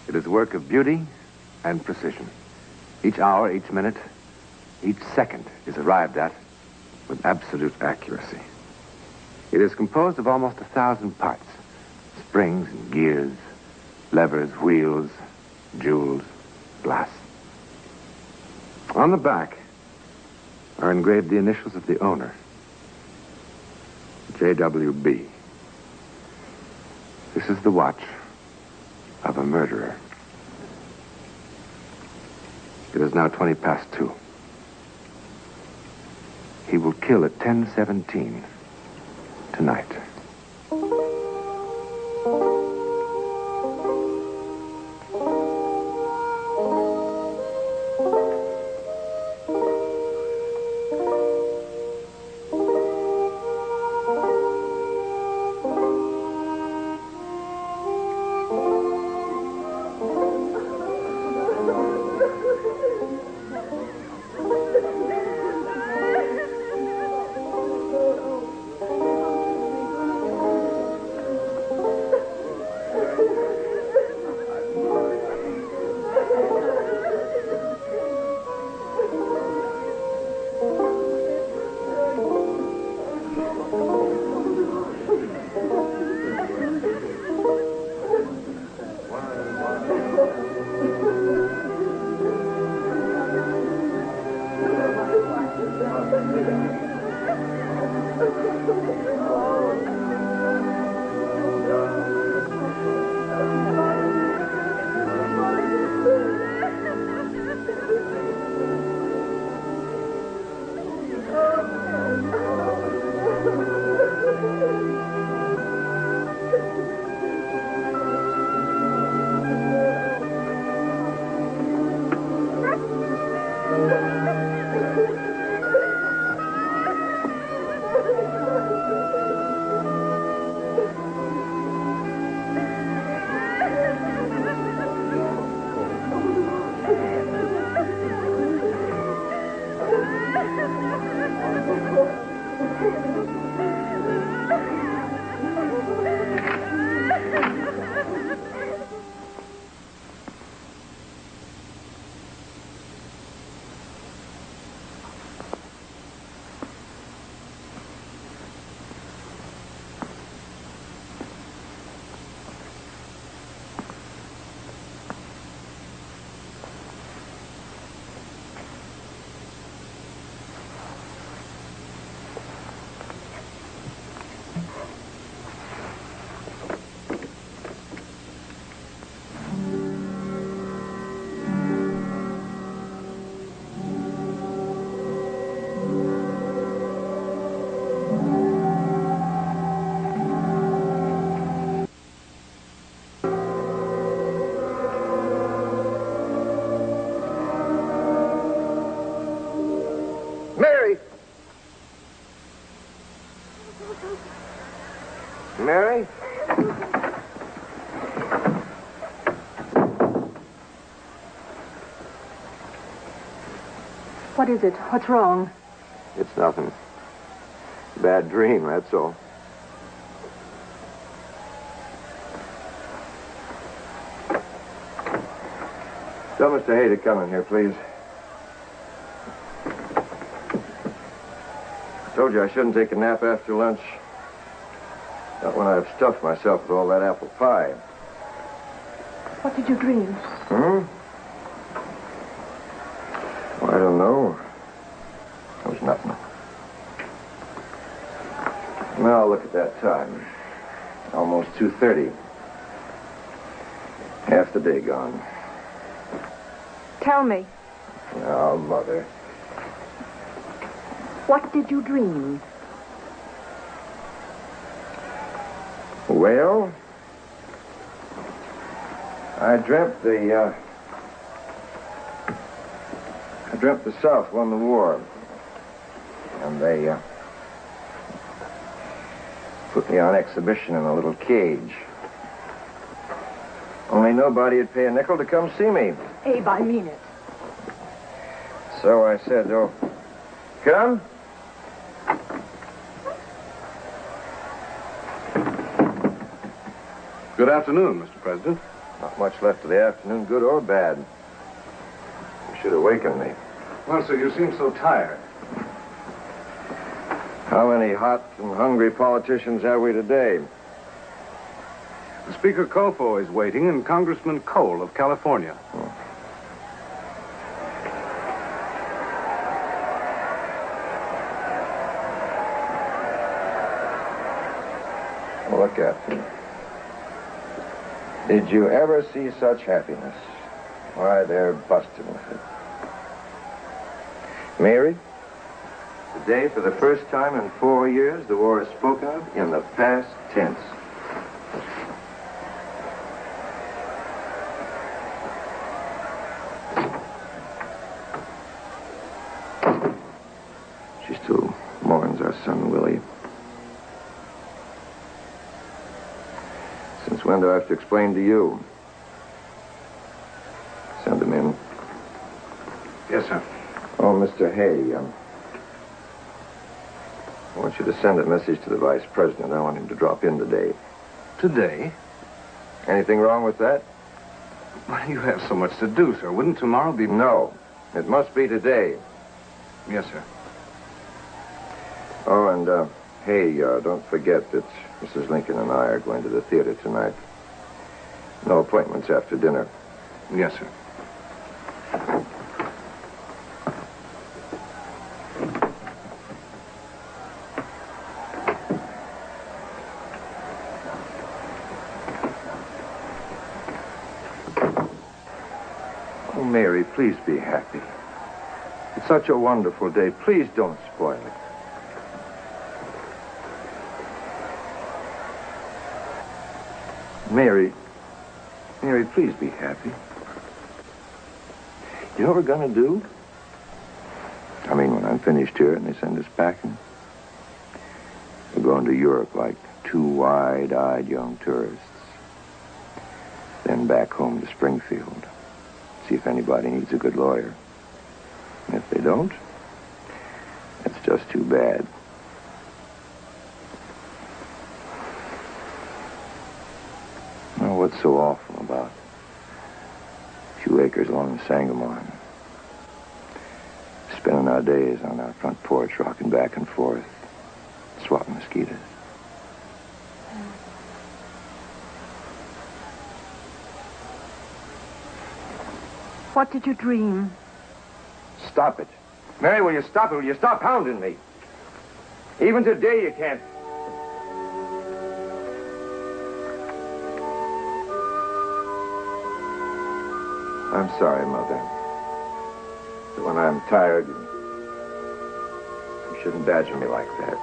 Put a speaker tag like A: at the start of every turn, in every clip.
A: It is a work of beauty and precision. Each hour, each minute, each second is arrived at with absolute accuracy. It is composed of almost 1,000 parts. Springs and gears, levers, wheels, jewels, glass. On the back are engraved the initials of the owner, JWB. This is the watch of a murderer. It is now 2:20. He will kill at 10:17 tonight. Mary?
B: What is it? What's wrong?
A: It's nothing. Bad dream, that's all. Tell Mr. Hay to come in here, please. I told you I shouldn't take a nap after lunch. Not when I've stuffed myself with all that apple pie.
B: What did you dream?
A: Well, I don't know. It was nothing. Now, look at that time. Almost 2:30. Half the day gone.
B: Tell me.
A: Oh, Mother.
B: What did you dream?
A: Well, I dreamt the South won the war. And they put me on exhibition in a little cage. Only nobody would pay a nickel to come see me.
B: Abe, I mean it.
A: So I said, oh, come.
C: Good afternoon, Mr. President. Not much left of the afternoon, good or bad. You should awaken me.
A: Well, sir, you seem so tired.
C: How many hot and hungry politicians have we today?
A: Speaker Kofo is waiting, and Congressman Cole of California.
C: Look at them. Did you ever see such happiness? Why, they're busting with it. Mary, today, for the first time in 4 years, the war is spoken of in the past tense. She still mourns our son, Willie. Since when do I have to explain to you? Send him in.
A: Yes, sir.
C: Oh, Mr. Hay, I want you to send a message to the Vice President. I want him to drop in today.
A: Today?
C: Anything wrong with that?
A: Well, you have so much to do, sir. Wouldn't tomorrow be...
C: No. It must be today.
A: Yes, sir.
C: Oh, and, hey, don't forget that Mrs. Lincoln and I are going to the theater tonight. No appointments after dinner.
A: Yes, sir.
C: Oh, Mary, please be happy. It's such a wonderful day. Please don't spoil it. Mary, please be happy. You know what we're going to do? I mean, when I'm finished here and they send us packing, we're going to Europe like two wide-eyed young tourists. Then back home to Springfield. See if anybody needs a good lawyer. And if they don't, that's just too bad. Well, what's so awful about a few acres along the Sangamon? Spending our days on our front porch, rocking back and forth, swatting mosquitoes.
B: What did you dream?
C: Stop it. Mary, will you stop it? Will you stop hounding me? Even today you can't. I'm sorry, Mother. But when I'm tired, you shouldn't badger me like that.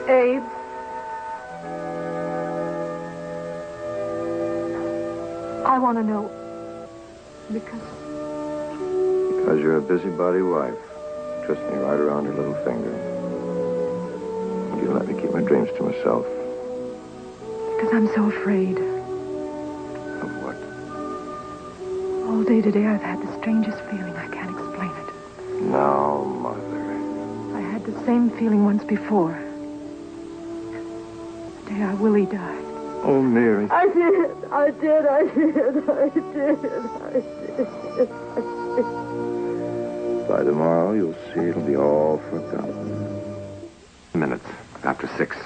B: Abe. I want to know. Because
C: you're a busybody wife. Twist me right around her little finger. And you let me keep my dreams to myself.
B: Because I'm so afraid.
C: Of what?
B: All day today I've had the strangest feeling. I can't explain it.
C: No, Mother.
B: I had the same feeling once before. The day our Willie died.
C: Oh, Mary.
B: I did.
C: By tomorrow, you'll see it'll be all forgotten.
A: Minutes after 6.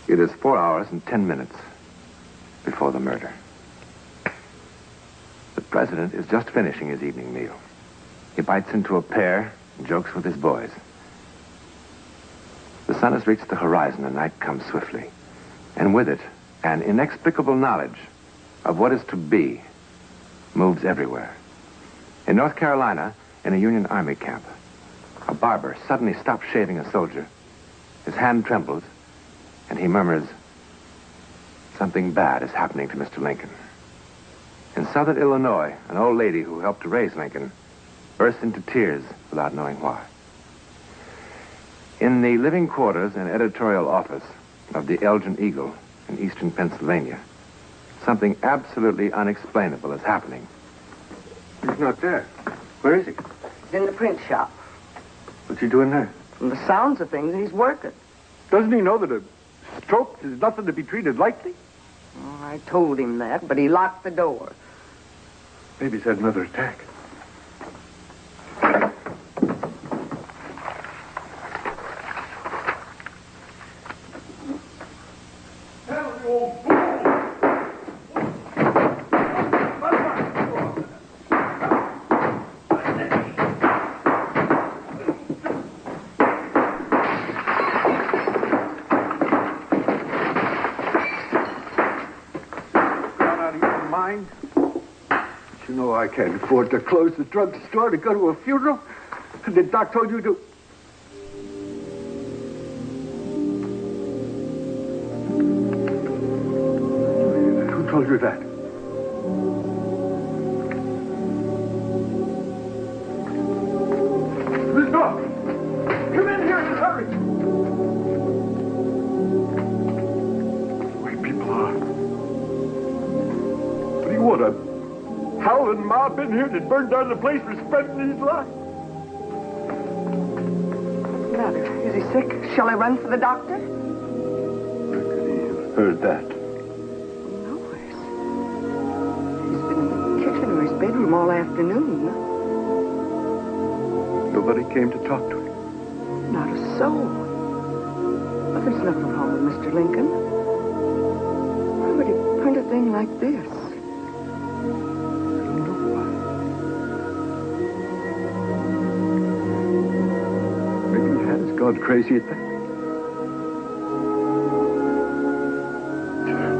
A: It is 4 hours and 10 minutes before the murder. The president is just finishing his evening meal. He bites into a pear and jokes with his boys. The sun has reached the horizon and night comes swiftly. And with it, an inexplicable knowledge of what is to be moves everywhere. In North Carolina, in a Union Army camp, a barber suddenly stops shaving a soldier. His hand trembles, and he murmurs, "Something bad is happening to Mr. Lincoln." In southern Illinois, an old lady who helped to raise Lincoln burst into tears without knowing why. In the living quarters and editorial office of the Elgin Eagle in eastern Pennsylvania, something absolutely unexplainable is happening.
D: He's not there. Where is he?
E: He's in the print shop.
D: What's he doing there?
E: From the sounds of things, he's working.
D: Doesn't he know that a stroke is nothing to be treated lightly?
E: I told him that, but he locked the door.
D: Maybe he's had another attack. I can't afford to close the drugstore to go to a funeral. And the doc told you to... Who told you that? Miss North! Come in here and hurry! The way people are. What do you want? A howling mob in here that burned down the place for spreading these lies?
E: Matter? Is he sick? Shall I run for the doctor?
D: Where could he have heard that?
E: Nowhere. He's been in the kitchen or his bedroom all afternoon.
D: Nobody came to talk to him.
E: Not a soul. But there's nothing wrong with Mr. Lincoln. Why would he print a thing like this?
D: Gone crazy at that.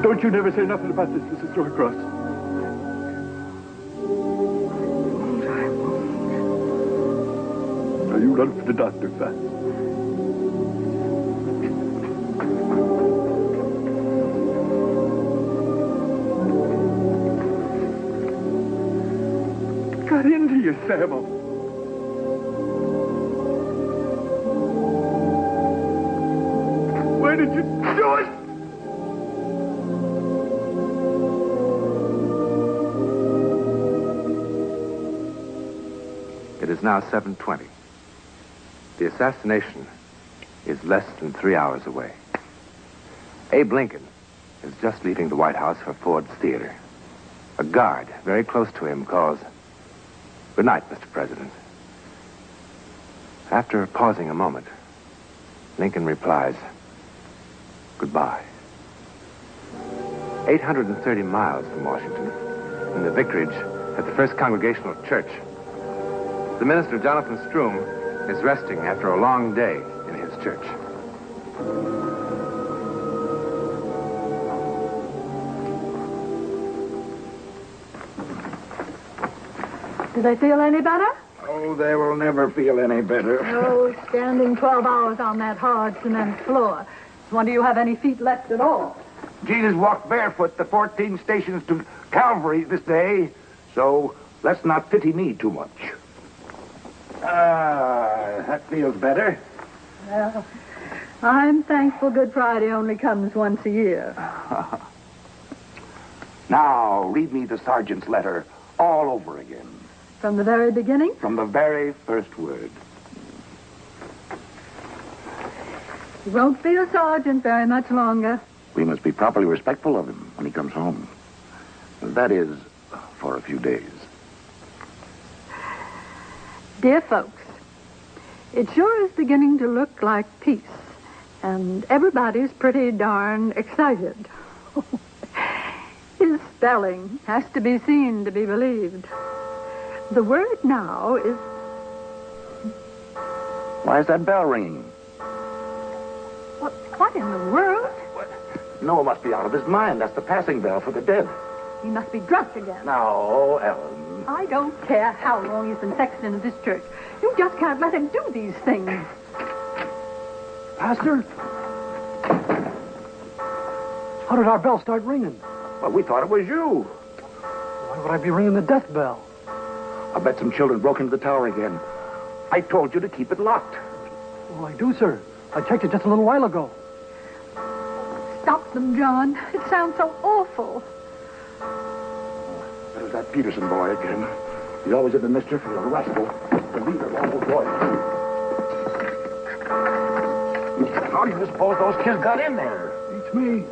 D: Don't you never say nothing about this, Mrs. Norcross.
E: I won't.
D: Now you run for the doctor fast. What got into you, Sammo? Why did you do it?
A: It is now 7:20. The assassination is less than 3 hours away. Abe Lincoln is just leaving the White House for Ford's Theater. A guard very close to him calls, "Good night, Mr. President." After pausing a moment, Lincoln replies, "Goodbye." 830 miles from Washington, in the vicarage at the First Congregational Church, the minister, Jonathan Stroom, is resting after a long day in his church.
B: Do they feel any better?
F: Oh, they will never feel any better.
B: Oh, standing 12 hours on that hard cement floor. Wonder you have any feet left at all.
F: Jesus walked barefoot the 14 stations to Calvary this day, so let's not pity me too much. That feels better.
B: Well, I'm thankful Good Friday only comes once a year.
F: Now, read me the sergeant's letter all over again.
B: From the very beginning?
F: From the very first word.
B: He won't be a sergeant very much longer.
F: We must be properly respectful of him when he comes home. That is, for a few days.
B: Dear folks, it sure is beginning to look like peace, and everybody's pretty darn excited. His spelling has to be seen to be believed. The word now is...
F: Why is that bell ringing?
B: What in the world?
F: Noah must be out of his mind. That's the passing bell for the dead.
B: He must be drunk again.
F: No, Ellen.
B: I don't care how long he's been sexton of this church. You just can't let him do these things.
G: Pastor? How did our bell start ringing?
F: Well, we thought it was you.
G: Why would I be ringing the death bell?
F: I bet some children broke into the tower again. I told you to keep it locked.
G: Well, I do, sir. I checked it just a little while ago.
B: Stop them, John. It sounds so awful.
F: There's that Peterson boy again. He's always in the mischief. He's a rascal. The leader of all those boys. How do you suppose those kids got in there?
G: Beats me.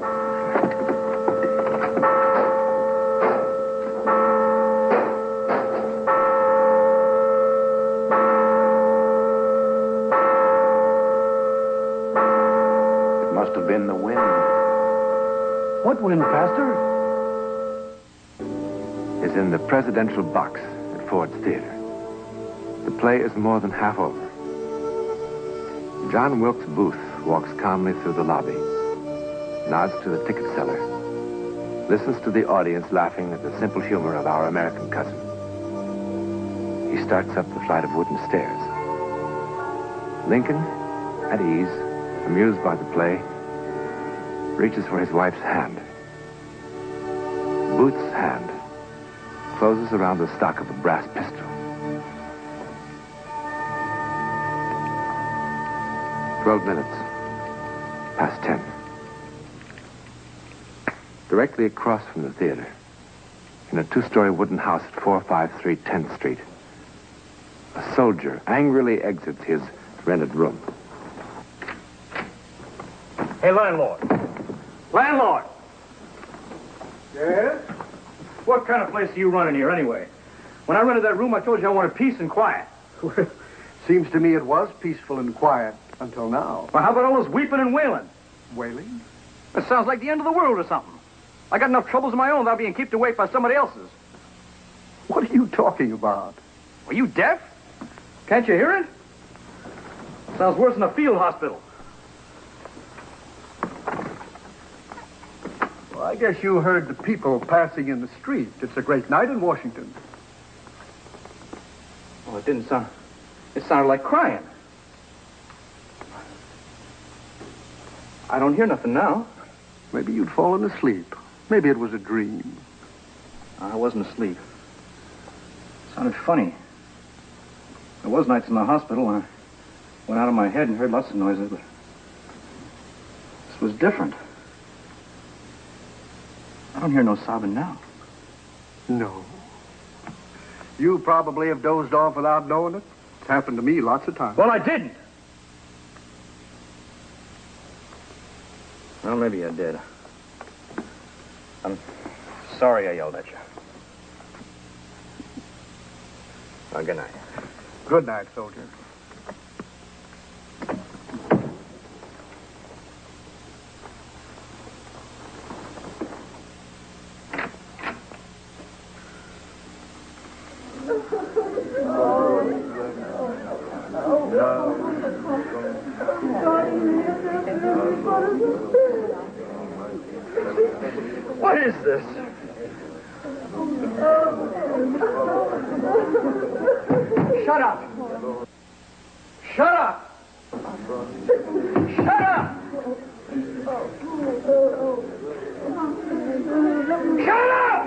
G: What wind, Pastor?
A: Is in the presidential box at Ford's Theater. The play is more than half over. John Wilkes Booth walks calmly through the lobby, nods to the ticket seller, listens to the audience laughing at the simple humor of our American cousin. He starts up the flight of wooden stairs. Lincoln, at ease, amused by the play, reaches for his wife's hand. Booth's hand closes around the stock of a brass pistol. "12 minutes past 10. Directly across from the theater, in a two-story wooden house at 453 10th Street, a soldier angrily exits his rented room.
H: Hey, landlord. Landlord!
D: Yes?
H: What kind of place are you running here, anyway? When I rented that room, I told you I wanted peace and quiet.
D: Seems to me it was peaceful and quiet until now.
H: Well, how about all this weeping and wailing?
D: Wailing?
H: That sounds like the end of the world or something. I got enough troubles of my own without being kept awake by somebody else's.
D: What are you talking about?
H: Are you deaf? Can't you hear it? Sounds worse than a field hospital.
D: Well, I guess you heard the people passing in the street. It's a great night in Washington.
H: Well, it didn't sound... It sounded like crying. I don't hear nothing now.
D: Maybe you'd fallen asleep. Maybe it was a dream.
H: I wasn't asleep. It sounded funny. There was nights in the hospital when I went out of my head and heard lots of noises, but this was different. I don't hear no sobbing now.
D: No. You probably have dozed off without knowing it. It's happened to me lots of times.
H: Well, I didn't. Well, maybe I did. I'm sorry I yelled at you. Well, good night.
D: Good night, soldier.
H: What is this? Shut up! Shut up! Shut up! Shut up!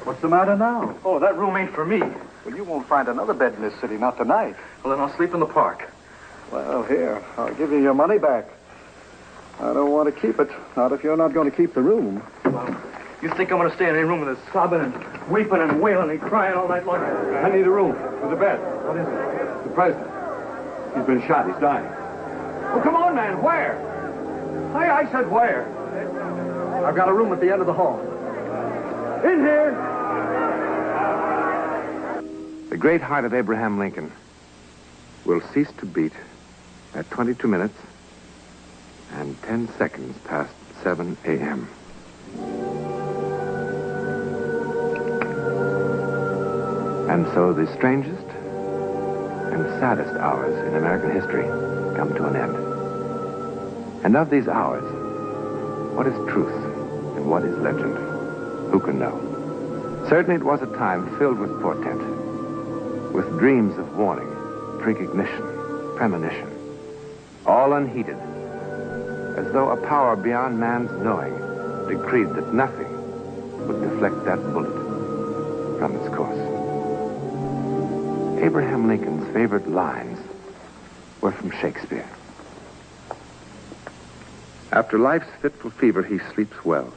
D: What's the matter now?
H: Oh, that room ain't for me.
D: Well, you won't find another bed in this city, not tonight.
H: Well, then I'll sleep in the park.
D: Well, here, I'll give you your money back. I don't want to keep it, not if you're not going to keep the room.
H: Well, you think I'm going to stay in a room with this sobbing and weeping and wailing and crying all night long?
A: I need a room with a bed.
H: What is it?
A: The president. He's been shot. He's dying.
H: Well, come on, man. Where? I said where?
D: I've got a room at the end of the hall.
H: In here.
A: The great heart of Abraham Lincoln will cease to beat at 22 minutes and 10 seconds past 7 a.m. And so the strangest and saddest hours in American history come to an end. And of these hours, what is truth and what is legend? Who can know? Certainly it was a time filled with portent, with dreams of warning, precognition, premonition, all unheeded, as though a power beyond man's knowing decreed that nothing would deflect that bullet from its course. Abraham Lincoln's favorite lines were from Shakespeare. After life's fitful fever, he sleeps well.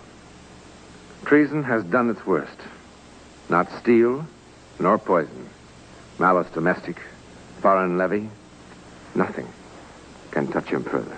A: Treason has done its worst. Not steel, nor poison, malice domestic, foreign levy, nothing can touch him further.